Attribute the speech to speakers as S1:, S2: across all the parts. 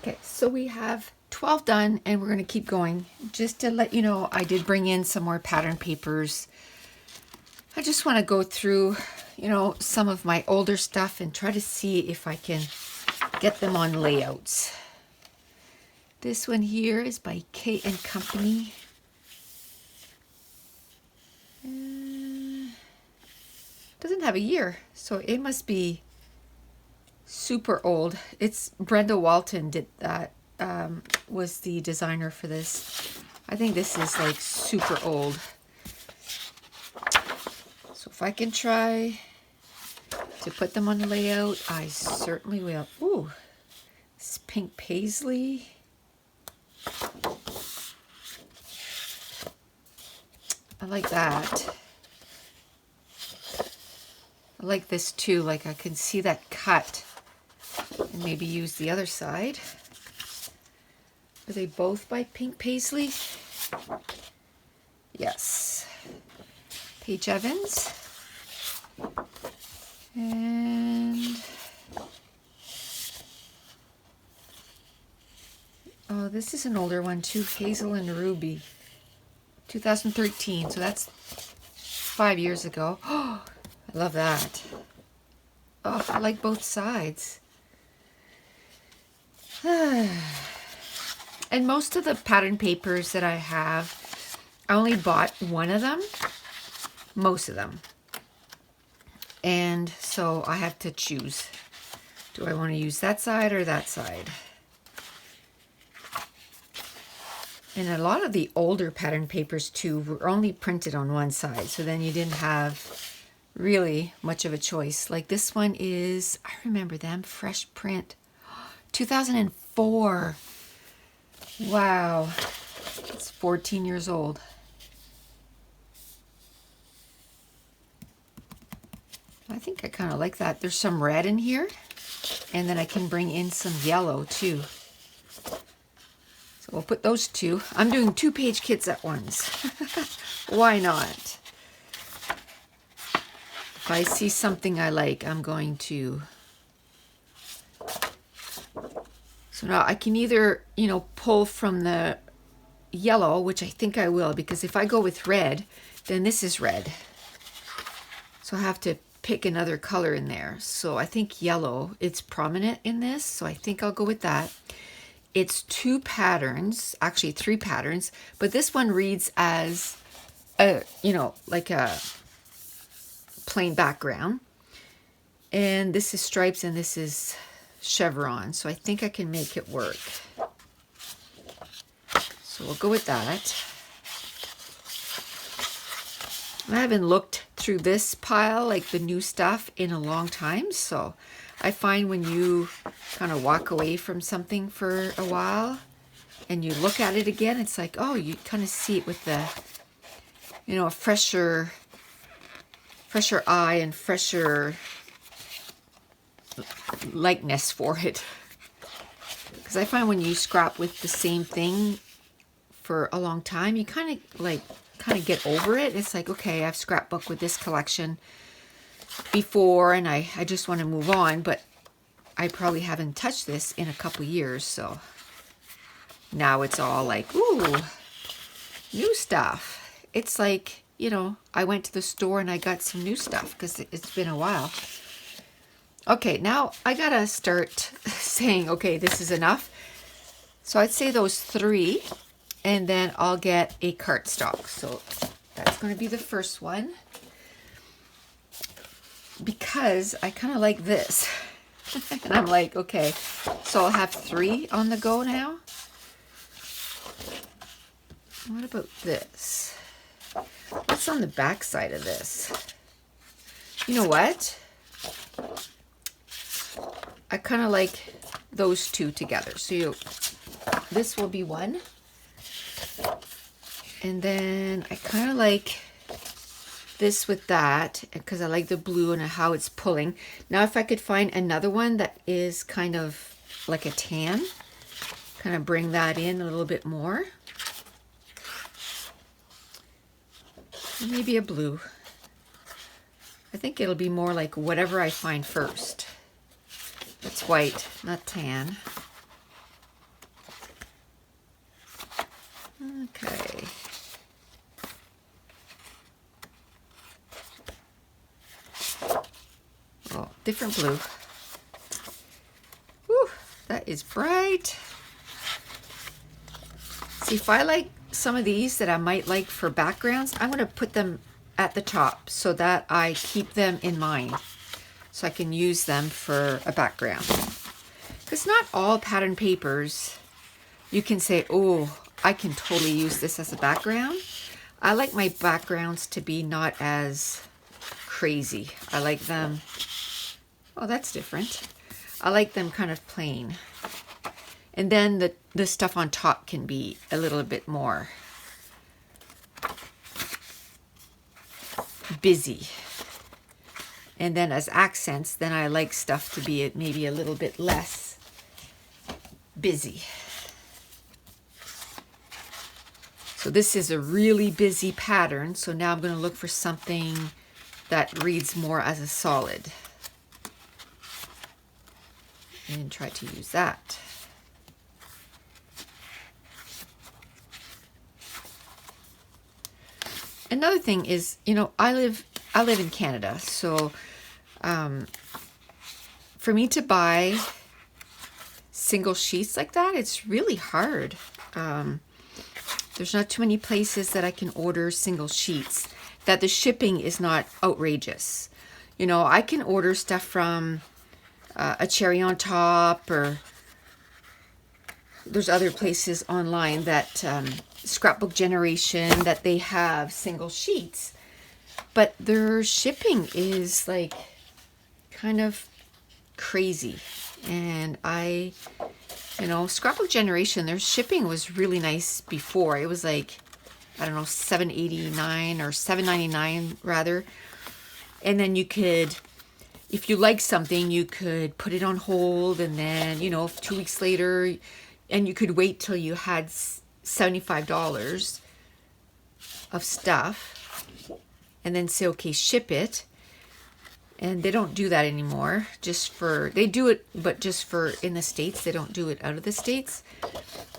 S1: Okay, so we have 12 done and we're going to keep going. Just to let you know, I did bring in some more pattern papers. I just want to go through, some of my older stuff and try to see if I can get them on layouts. This one here is by K & Company. Doesn't have a year, so it must be super old. It's Brenda Walton did that, was the designer for this. I think this is like super old. So if I can try to put them on the layout, I certainly will. Ooh, this pink paisley. I like that. I like this too, like I can see that cut and maybe use the other side. Are they both by Pink Paisley? Yes. Paige Evans. And oh, this is an older one too, Hazel and Ruby. 2013, so that's 5 years ago. Oh, I love that. Oh, I like both sides. And most of the pattern papers that I have, I only bought one of them, most of them. And so I have to choose. Do I want to use that side or that side? And a lot of the older pattern papers too were only printed on one side, so then you didn't have really much of a choice. Like this one is, I remember them, fresh print, 2004. Wow, it's 14 years old. I think I kind of like that. There's some red in here, and then I can bring in some yellow too. So we'll put those two. I'm doing 2-page kits at once. Why not? If I see something I like, I'm going to. So now I can either, pull from the yellow, which I think I will, because if I go with red, then this is red. So I have to pick another color in there. So I think yellow, it's prominent in this, so I think I'll go with that. It's 2 patterns, actually 3 patterns, but this one reads as a, like a plain background. And this is stripes and this is chevron, so I think I can make it work. So we'll go with that. I haven't looked through this pile, like the new stuff, in a long time, so I find when you kind of walk away from something for a while and you look at it again, it's like, oh, you kind of see it with the, a fresher eye and fresher likeness for it. Because I find when you scrap with the same thing for a long time, you kind of get over it. It's like, okay, I've scrapbooked with this collection before and I just want to move on, but I probably haven't touched this in a couple years, so now it's all like, ooh, new stuff. It's like, I went to the store and I got some new stuff because it's been a while. Okay, now I gotta start saying, okay, this is enough. So I'd say those 3, and then I'll get a cardstock. So that's going to be the first one, because I kind of like this. And I'm like, okay, so I'll have 3 on the go now. What about this? What's on the back side of this? You know what? I kind of like those 2 together. So this will be one. And then I kind of like this with that because I like the blue and how it's pulling. Now if I could find another one that is kind of like a tan, kind of bring that in a little bit more. Maybe a blue. I think it'll be more like whatever I find first. It's white, not tan. Okay. Oh, different blue. Whew, that is bright. See, if I like some of these that I might like for backgrounds, I'm going to put them at the top so that I keep them in mind, so I can use them for a background. Because not all pattern papers you can say, oh, I can totally use this as a background. I like my backgrounds to be not as crazy. I like them, oh, that's different. I like them kind of plain. And then the stuff on top can be a little bit more busy. And then as accents, then I like stuff to be maybe a little bit less busy. So this is a really busy pattern. So now I'm going to look for something that reads more as a solid. And try to use that. Another thing is, you know, I live in Canada, so for me to buy single sheets like that, it's really hard. There's not too many places that I can order single sheets that the shipping is not outrageous. You know, I can order stuff from a Cherry on Top, or there's other places online that Scrapbook Generation, that they have single sheets, but their shipping is like kind of crazy. And you know, Scrapbook Generation, their shipping was really nice before. It was like, I don't know, $7.89 or $7.99 rather. And then you could, if you like something, you could put it on hold, and then, you know, 2 weeks later, and you could wait till you had $75 of stuff and then say, okay, ship it. And they don't do that anymore. They do it, but just for in the States. They don't do it out of the States.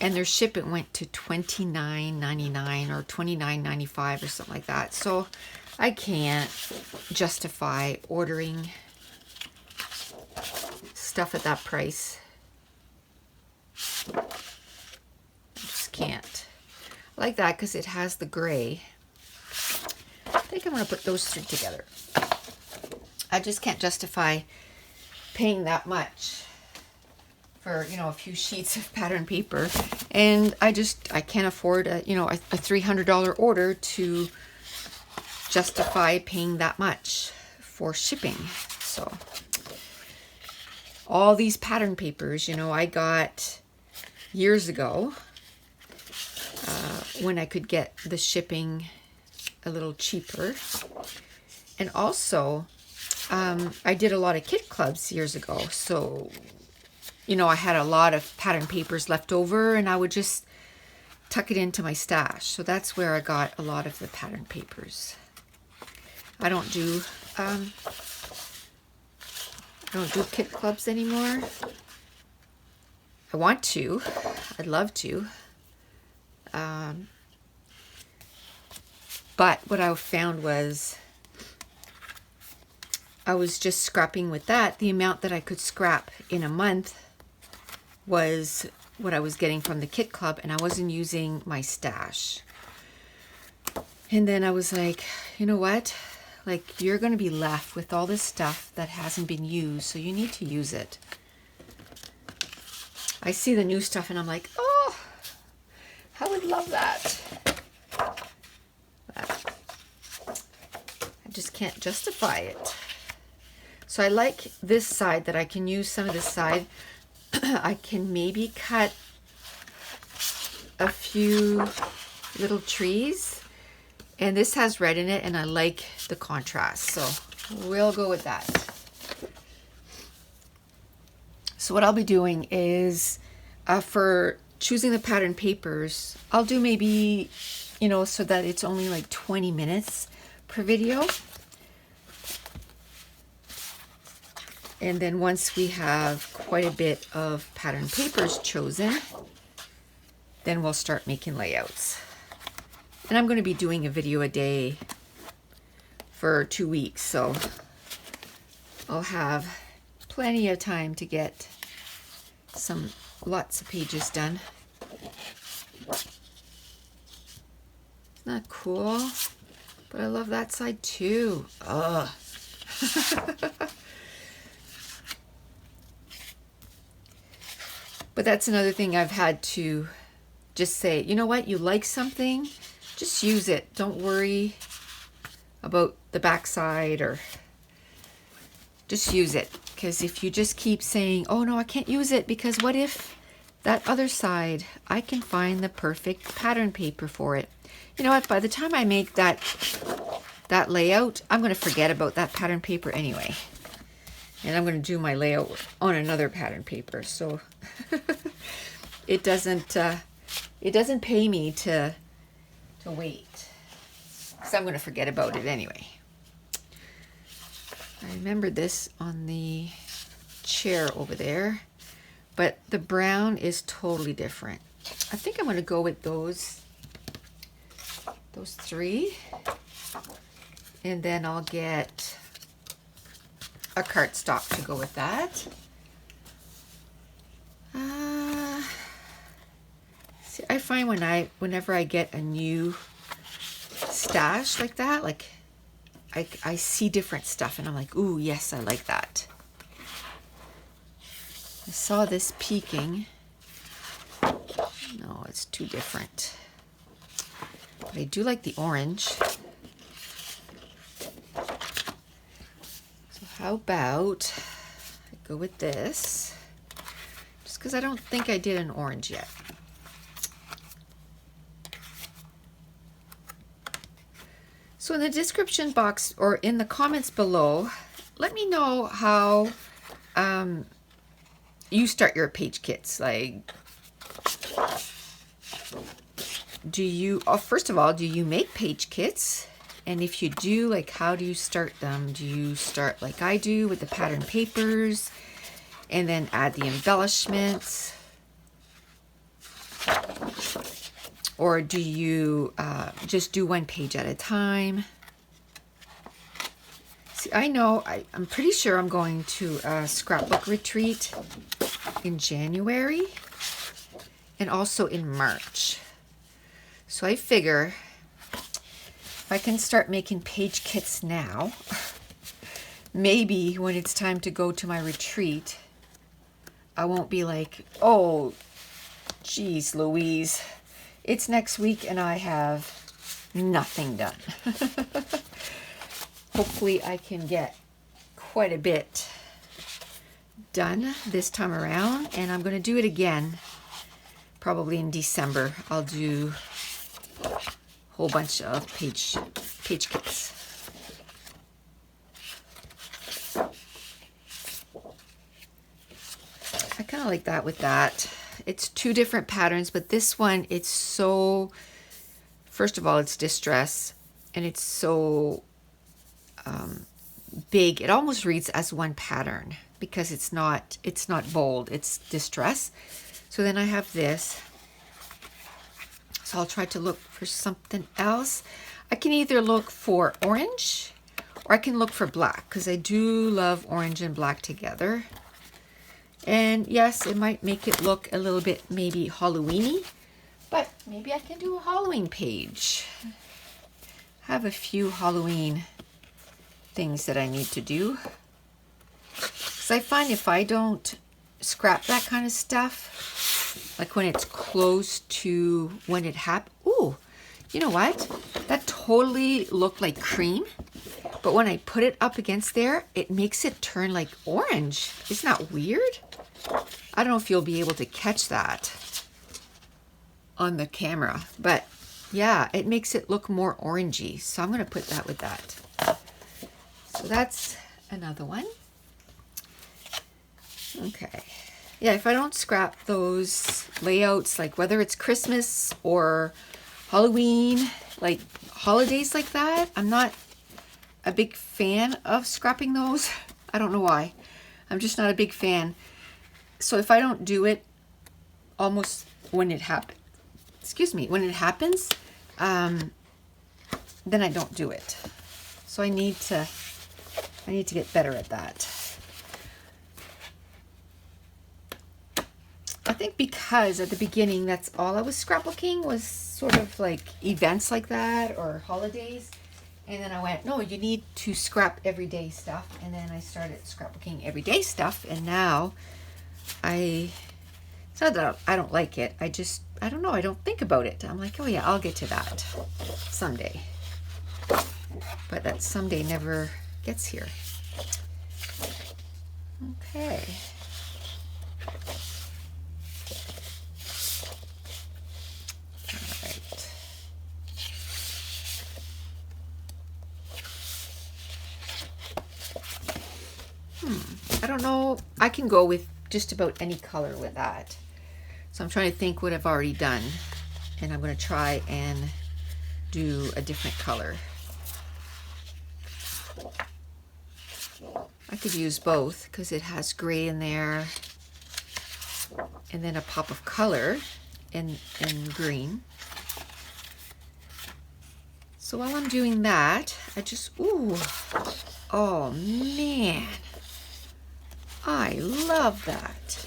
S1: And their shipping went to $29.99 or $29.95 or something like that. So I can't justify ordering stuff at that price. I just can't. I like that because it has the gray. I think I'm going to put those three together. I just can't justify paying that much for, you know, a few sheets of pattern paper. And I can't afford a $300 order to justify paying that much for shipping. So all these pattern papers, you know, I got years ago when I could get the shipping a little cheaper. And also, I did a lot of kit clubs years ago. So, you know, I had a lot of pattern papers left over, and I would just tuck it into my stash. So that's where I got a lot of the pattern papers. I don't do kit clubs anymore. I want to. I'd love to. But what I found was I was just scrapping with that. The amount that I could scrap in a month was what I was getting from the kit club, and I wasn't using my stash. And then I was like, you know what? Like, you're going to be left with all this stuff that hasn't been used, so you need to use it. I see the new stuff and I'm like, oh, I would love that. But I just can't justify it. So I like this side, that I can use some of this side. I can maybe cut a few little trees. And this has red in it, and I like the contrast. So we'll go with that. So what I'll be doing is, for choosing the pattern papers, I'll do maybe, you know, so that it's only like 20 minutes per video. And then once we have quite a bit of pattern papers chosen, then we'll start making layouts. And I'm going to be doing a video a day for 2 weeks, so I'll have plenty of time to get lots of pages done. Isn't that cool? But I love that side too. Ugh. But that's another thing I've had to just say, you know what, you like something, just use it. Don't worry about the backside, or just use it. Because if you just keep saying, oh no, I can't use it because what if that other side, I can find the perfect pattern paper for it. You know what, by the time I make that layout, I'm going to forget about that pattern paper anyway. And I'm going to do my layout on another pattern paper. So it doesn't pay me to wait. So I'm going to forget about it anyway. I remember this on the chair over there, but the brown is totally different. I think I'm going to go with those 3, and then I'll get a cardstock to go with that. See, I find whenever I get a new stash like that, like I see different stuff and I'm like, ooh, yes, I like that. I saw this peeking. No, it's too different. But I do like the orange. So how about I go with this? Just because I don't think I did an orange yet. So in the description box or in the comments below, let me know how you start your page kits. Like, first of all, do you make page kits? And if you do, like, how do you start them? Do you start like I do with the pattern papers and then add the embellishments? Or do you just do one page at a time? See, I know, I'm pretty sure I'm going to a scrapbook retreat in January and also in March. So I figure if I can start making page kits now, maybe when it's time to go to my retreat, I won't be like, oh, geez, Louise. It's next week and I have nothing done. Hopefully I can get quite a bit done this time around, and I'm going to do it again probably in December. I'll do a whole bunch of page kits. I kind of like that with that. It's 2 different patterns, but this one, it's so, first of all, it's distress, and it's so big. It almost reads as one pattern because it's not bold, it's distress. So then I have this. So I'll try to look for something else. I can either look for orange or I can look for black because I do love orange and black together. And yes, it might make it look a little bit maybe Halloween-y, but maybe I can do a Halloween page. I have a few Halloween things that I need to do. Because I find if I don't scrap that kind of stuff, like when it's close to when it happened, ooh, you know what? That totally looked like cream. But when I put it up against there, it makes it turn like orange. Isn't that weird? I don't know if you'll be able to catch that on the camera, but yeah, it makes it look more orangey. So I'm going to put that with that. So that's another one. Okay. Yeah, if I don't scrap those layouts, like whether it's Christmas or Halloween, like holidays like that, I'm not a big fan of scrapping those. I don't know why. I'm just not a big fan. So if I don't do it almost when it excuse me, when it happens, then I don't do it. So I need to get better at that. I think because at the beginning, that's all I was scrapbooking, was sort of like events like that or holidays. And then I went, no, you need to scrap everyday stuff. And then I started scrapbooking everyday stuff. And now it's not that I don't like it. I don't know. I don't think about it. I'm like, oh yeah, I'll get to that someday. But that someday never gets here. Okay. I don't know. I can go with just about any color with that. So I'm trying to think what I've already done. And I'm going to try and do a different color. I could use both because it has gray in there. And then a pop of color in green. So while I'm doing that, I just, ooh, oh man. I love that.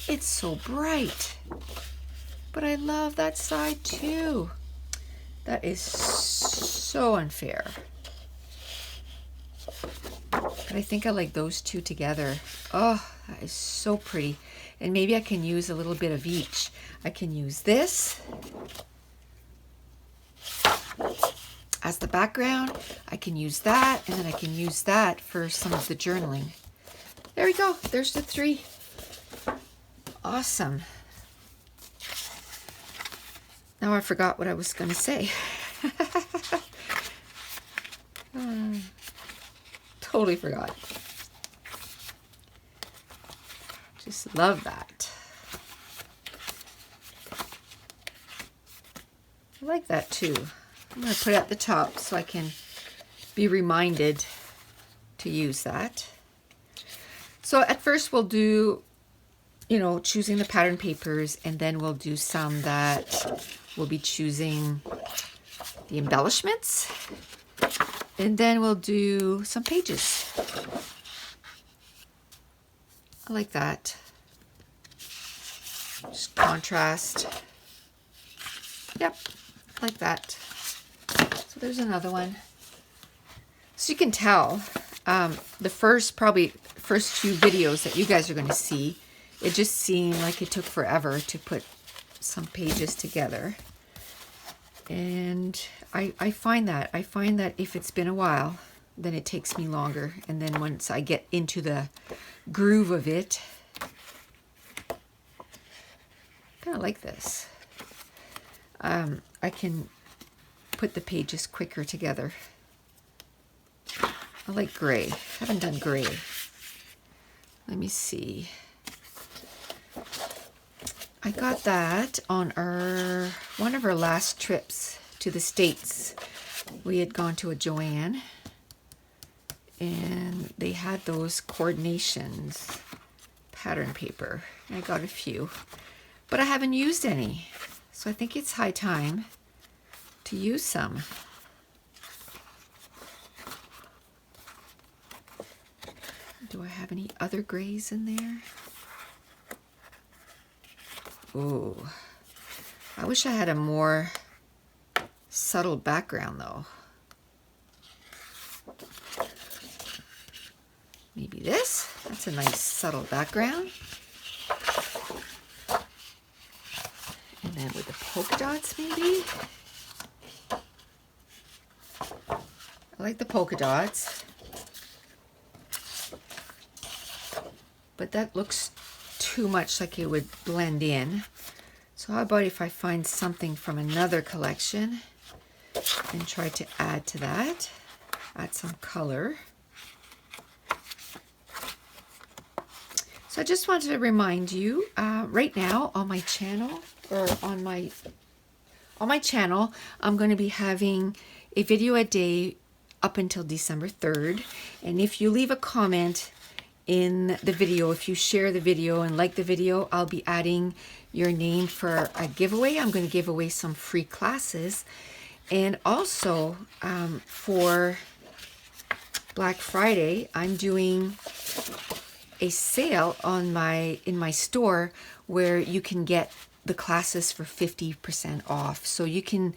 S1: It's so bright. But I love that side too. That is so unfair. But I think I like those two together. Oh, that is so pretty. And maybe I can use a little bit of each. I can use this as the background. I can use that, and then I can use that for some of the journaling. There we go. There's the three. Awesome. Now I forgot what I was going to say. Totally forgot. Just love that. I like that too. I'm going to put it at the top so I can be reminded to use that. So at first we'll do, choosing the pattern papers, and then we'll do some that we'll be choosing the embellishments, and then we'll do some pages. I like that. Just contrast. Yep, like that. So there's another one. So you can tell, the first few videos that you guys are going to see, it just seemed like it took forever to put some pages together. And I find that if it's been a while, then it takes me longer. And then once I get into the groove of it, kind of like this. I can put the pages quicker together. I like gray. I haven't done gray. Let me see. I got that on one of our last trips to the States. We had gone to a Joanne, and they had those coordinations pattern paper. I got a few, but I haven't used any. So I think it's high time to use some. Do I have any other grays in there? Ooh, I wish I had a more subtle background though. Maybe this? That's a nice subtle background. And then with the polka dots maybe? I like the polka dots. But that looks too much like it would blend in. So how about if I find something from another collection and try to add to that, add some color. So I just wanted to remind you, right now on my channel, or on my channel, I'm going to be having a video a day up until December 3rd. And if you leave a comment in the video. If you share the video and like the video, I'll be adding your name for a giveaway. I'm going to give away some free classes. And also for Black Friday, I'm doing a sale on in my store where you can get the classes for 50% off. So you can,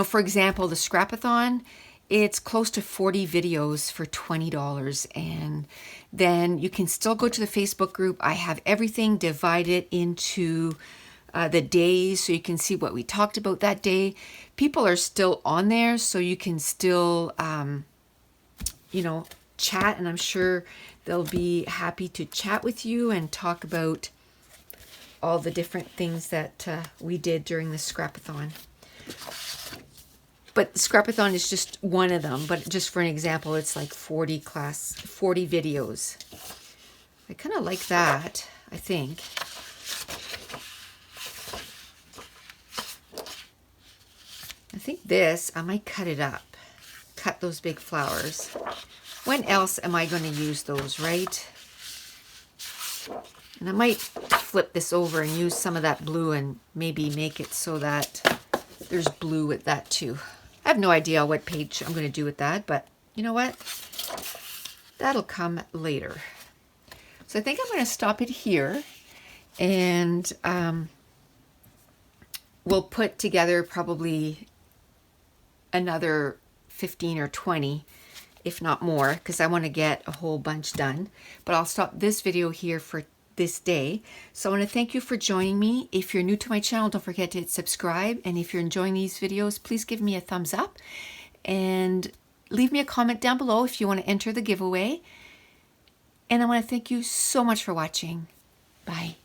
S1: for example, the Scrapathon, it's close to 40 videos for $20. And then you can still go to the Facebook group. I have everything divided into the days, so you can see what we talked about that day. People are still on there, so you can still, chat, and I'm sure they'll be happy to chat with you and talk about all the different things that we did during the Scrapathon. But the Scrapathon is just one of them, but just for an example, it's like 40 videos. I kind of like that, I think. I think this, I might cut it up. Cut those big flowers. When else am I going to use those, right? And I might flip this over and use some of that blue and maybe make it so that there's blue with that too. I have no idea what page I'm going to do with that, but you know what? That'll come later. So I think I'm going to stop it here, and we'll put together probably another 15 or 20, if not more, because I want to get a whole bunch done. But I'll stop this video here for this day. So I want to thank you for joining me. If you're new to my channel, don't forget to hit subscribe. And if you're enjoying these videos, please give me a thumbs up and leave me a comment down below if you want to enter the giveaway. And I want to thank you so much for watching. Bye.